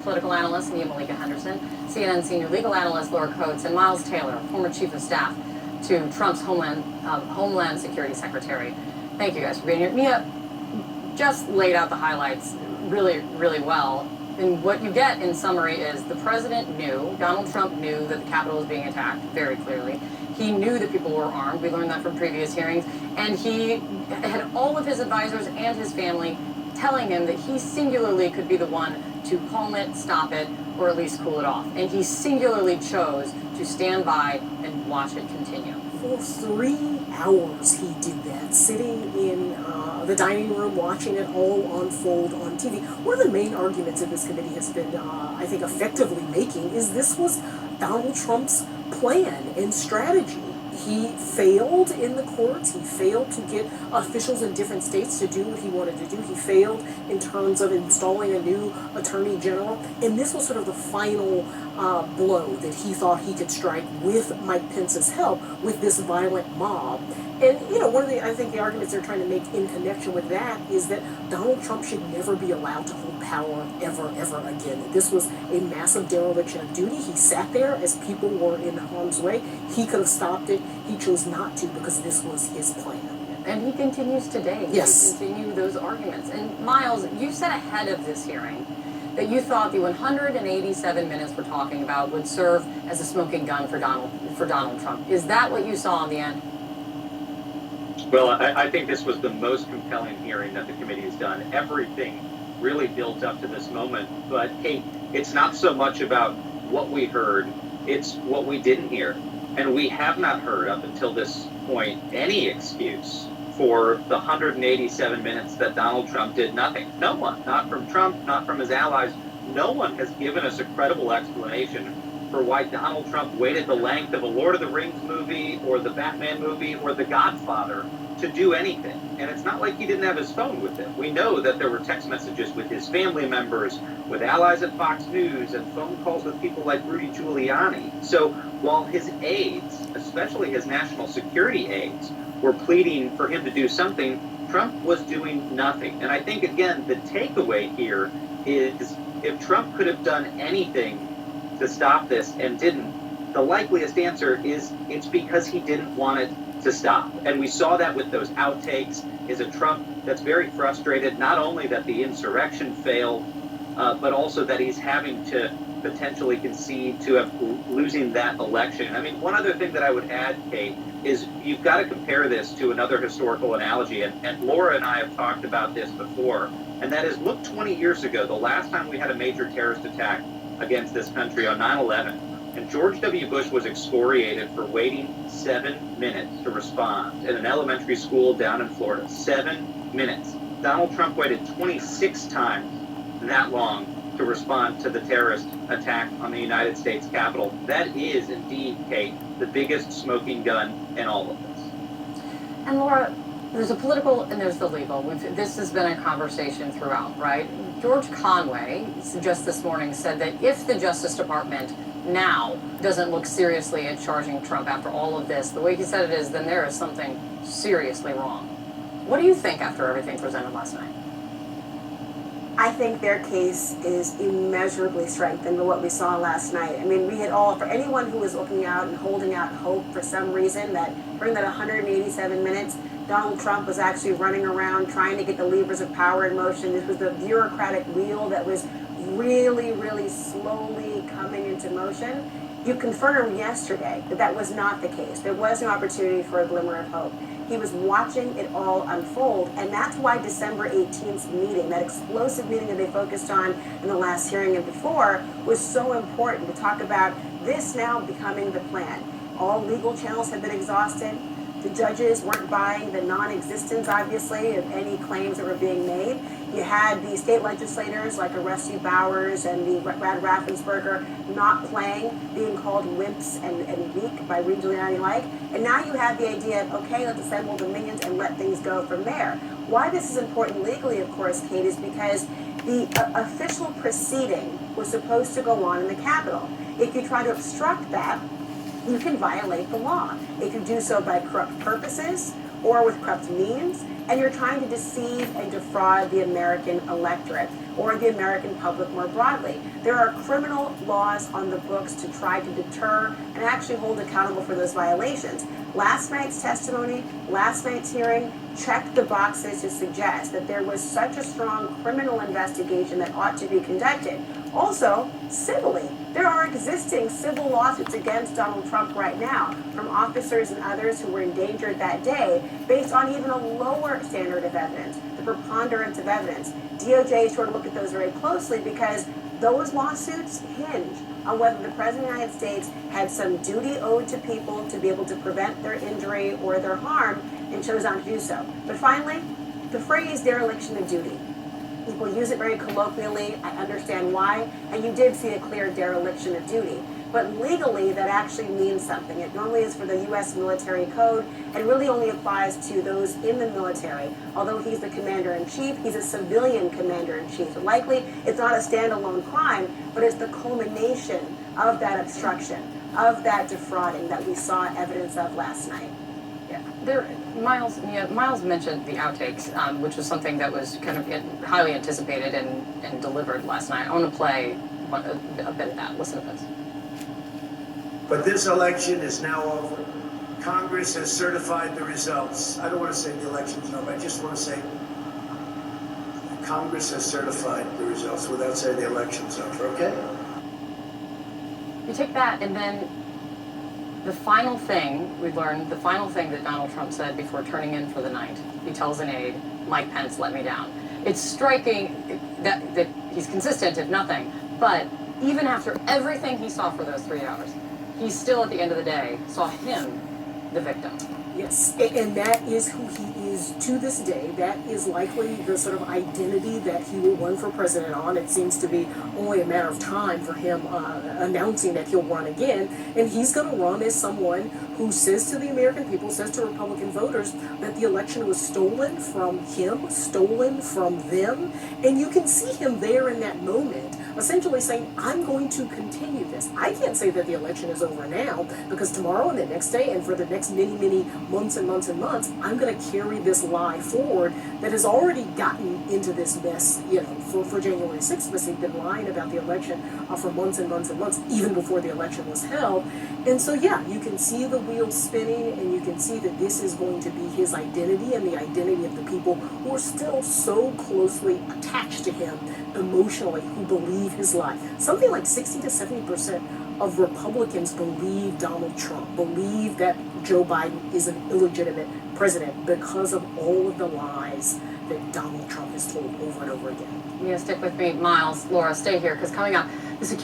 political analyst Nia Malika Henderson, CNN senior legal analyst Laura Coates, and Miles Taylor, former chief of staff to Trump's Homeland Security Secretary. Thank you guys for being here. Nia just laid out the highlights really, really well. And what you get in summary is the president knew, Donald Trump knew that the Capitol was being attacked very clearly. He knew that people were armed. We learned that from previous hearings. And he had all of his advisors and his family telling him that he singularly could be the one to calm it, stop it, or at least cool it off. And he singularly chose to stand by and watch it continue. For 3 hours he did that, sitting in the dining room watching it all unfold on TV. One of the main arguments that this committee has been, I think, effectively making is this was Donald Trump's plan and strategy. He failed in the courts. He failed to get officials in different states to do what he wanted to do. He failed in terms of installing a new attorney general. And this was sort of the final blow that he thought he could strike with Mike Pence's help with this violent mob. And, you know, one of the, I think the arguments they're trying to make in connection with that is that Donald Trump should never be allowed to hold power ever, ever again. This was a massive dereliction of duty. He sat there as people were in harm's way. He could have stopped it. He chose not to because this was his plan. And he continues today. Yes. He continue those arguments. And Miles, you said ahead of this hearing that you thought the 187 minutes we're talking about would serve as a smoking gun for Donald Trump. Is that what you saw in the end? Well, I think this was the most compelling hearing that the committee has done. Everything really built up to this moment. But, Kate, it's not so much about what we heard, it's what we didn't hear. And we have not heard up until this point any excuse for the 187 minutes that Donald Trump did nothing. No one, not from Trump, not from his allies, no one has given us a credible explanation for why Donald Trump waited the length of a Lord of the Rings movie or the Batman movie or The Godfather to do anything. And it's not like he didn't have his phone with him. We know that there were text messages with his family members, with allies at Fox News, and phone calls with people like Rudy Giuliani. So while his aides, especially his national security aides, were pleading for him to do something, Trump was doing nothing. And I think, again, the takeaway here is if Trump could have done anything to stop this and didn't, the likeliest answer is it's because he didn't want it to stop. And we saw that with those outtakes, is a Trump that's very frustrated, not only that the insurrection failed, but also that he's having to potentially concede to losing that election. I mean, one other thing that I would add, Kate, is you've got to compare this to another historical analogy, and Laura and I have talked about this before, and that is, look 20 years ago, the last time we had a major terrorist attack against this country on 9/11, and George W. Bush was excoriated for waiting 7 minutes to respond in an elementary school down in Florida. 7 minutes. Donald Trump waited 26 times that long to respond to the terrorist attack on the United States Capitol. That is indeed, Kate, the biggest smoking gun in all of this. And Laura, there's a political and there's the legal. This has been a conversation throughout, right? George Conway, just this morning, said that if the Justice Department now doesn't look seriously at charging Trump after all of this, the way he said it is, then there is something seriously wrong. What do you think after everything presented last night? I think their case is immeasurably strengthened by what we saw last night. I mean, we had all, for anyone who was looking out and holding out hope for some reason that during that 187 minutes, Donald Trump was actually running around trying to get the levers of power in motion. This was the bureaucratic wheel that was really, really slowly coming into motion. You confirmed yesterday that that was not the case. There was no opportunity for a glimmer of hope. He was watching it all unfold, and that's why December 18th meeting, that explosive meeting that they focused on in the last hearing and before, was so important to talk about this now becoming the plan. All legal channels have been exhausted. The judges weren't buying the non-existence, obviously, of any claims that were being made. You had the state legislators like Rusty Bowers and the Brad Raffensperger not playing, being called wimps and weak by Rudy Giuliani-like. And now you have the idea of, okay, let's assemble the minions and let things go from there. Why this is important legally, of course, Kate, is because the official proceeding was supposed to go on in the Capitol. If you try to obstruct that, you can violate the law. If you do so by corrupt purposes or with corrupt means, and you're trying to deceive and defraud the American electorate or the American public more broadly. There are criminal laws on the books to try to deter and actually hold accountable for those violations. Last night's testimony, last night's hearing checked the boxes to suggest that there was such a strong criminal investigation that ought to be conducted. Also, civilly, there are existing civil lawsuits against Donald Trump right now from officers and others who were endangered that day based on even a lower standard of evidence, the preponderance of evidence. DOJ is sort of look at those very closely because those lawsuits hinge on whether the President of the United States had some duty owed to people to be able to prevent their injury or their harm and chose not to do so. But finally, the phrase dereliction of duty. People use it very colloquially. I understand why. And you did see a clear dereliction of duty. But legally, that actually means something. It normally is for the U.S. military code and really only applies to those in the military. Although he's the commander-in-chief, he's a civilian commander-in-chief. So likely, it's not a standalone crime, but it's the culmination of that obstruction, of that defrauding that we saw evidence of last night. Yeah, Miles mentioned the outtakes, which was something that was kind of highly anticipated and delivered last night. I want to play a bit of that. Listen to this. But this election is now over. Congress has certified the results. I don't want to say the election's over. I just want to say Congress has certified the results without saying the election's over, okay? You take that, and then the final thing we learned, the final thing that Donald Trump said before turning in for the night, he tells an aide, Mike Pence let me down. It's striking that he's consistent, if nothing, but even after everything he saw for those 3 hours, he still, at the end of the day, saw him the victim. Yes, and that is who he is to this day. That is likely the sort of identity that he will run for president on. It seems to be only a matter of time for him announcing that he'll run again. And he's going to run as someone who says to the American people, says to Republican voters, that the election was stolen from him, stolen from them. And you can see him there in that moment, essentially saying, I'm going to continue this. I can't say that the election is over now, because tomorrow and the next day and for the next many, many months and months and months, I'm going to carry this lie forward that has already gotten into this mess, for January 6th, because he'd been lying about the election for months and months and months, even before the election was held. And so, yeah, you can see the wheels spinning, and you can see that this is going to be his identity and the identity of the people who are still so closely attached to him emotionally, who believe his lie. Something like 60 to 70% of Republicans believe Donald Trump, believe that Joe Biden is an illegitimate president because of all of the lies that Donald Trump has told over and over again. Stick with me, Miles. Laura, stay here, because coming up, the security